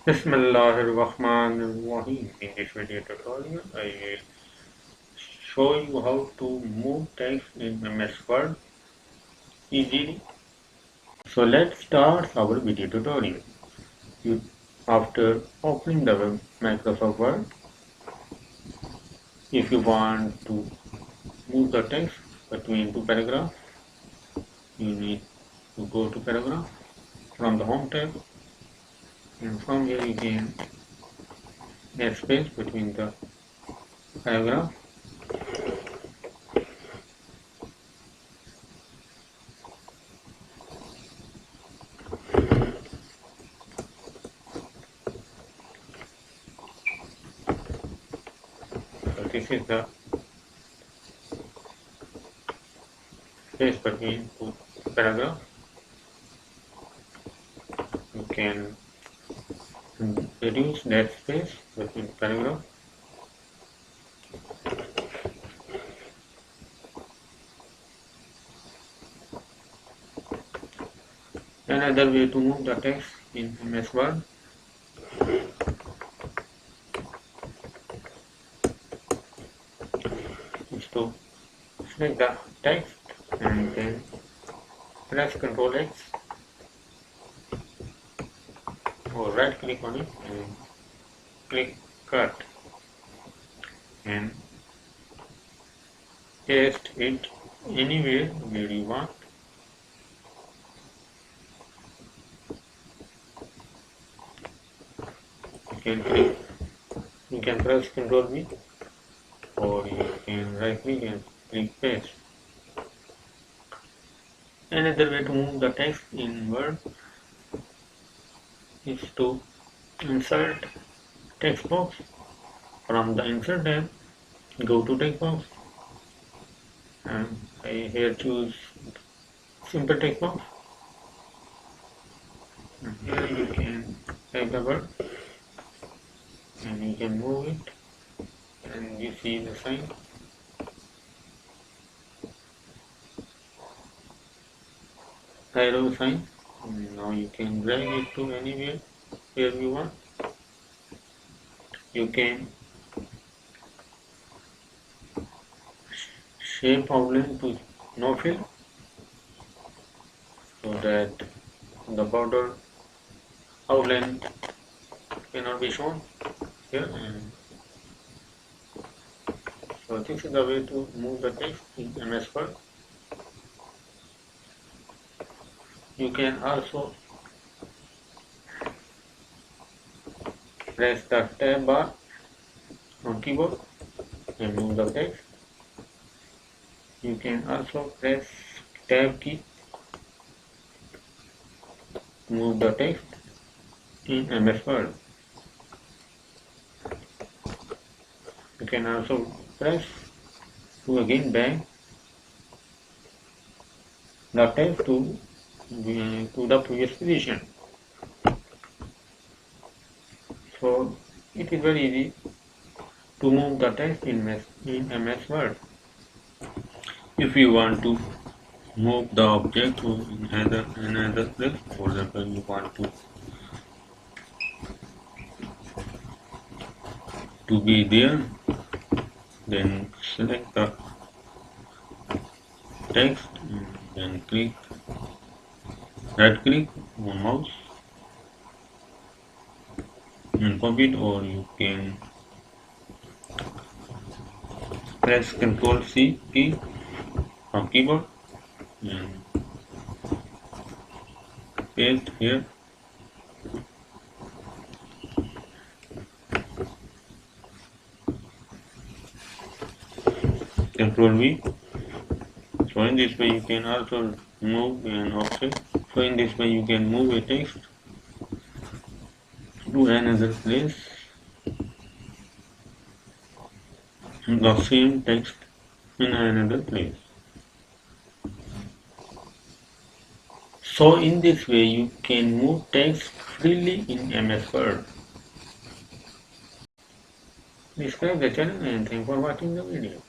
Bismillahirrahmanirrahim. In this video tutorial, I will show you how to move text in MS Word easily. So let's start our video tutorial. After opening the Microsoft Word, if you want to move the text between two paragraphs, you need to go to paragraph from the home tab, and from here you can add space between the paragraph. So this is the space between two paragraphs. You can reduce that space between paragraphs. Another way to move the text in MS Word is to select the text and then press Ctrl X or right click on it and click cut and paste it anywhere where you want. You can press Ctrl V or you can right click and click paste. Another way to move the text in Word is to insert text box. From the insert tab, go to text box and I here choose simple text box. And here you can type the word and you can move it and you see the sign. Arrow sign. Now you can drag it to anywhere where you want. You can shape outline to no fill so that the border outline cannot be shown here. And so this is the way to move the text in MS Word. You can also press the tab bar on keyboard and move the text. You can also press tab key to move the text in MS Word. You can also press to again back the text to the previous position. So it is very easy to move the text in MS Word. If you want to move the object to another place, for example, you want to be there, then select the text and then right click on mouse and copy it, or you can press Ctrl C key from keyboard and paste here. Ctrl V. So in this way you can also move an object. So in this way you can move a text to another place, the same text in another place. So in this way you can move text freely in MS Word. Subscribe the channel and thanks for watching the video.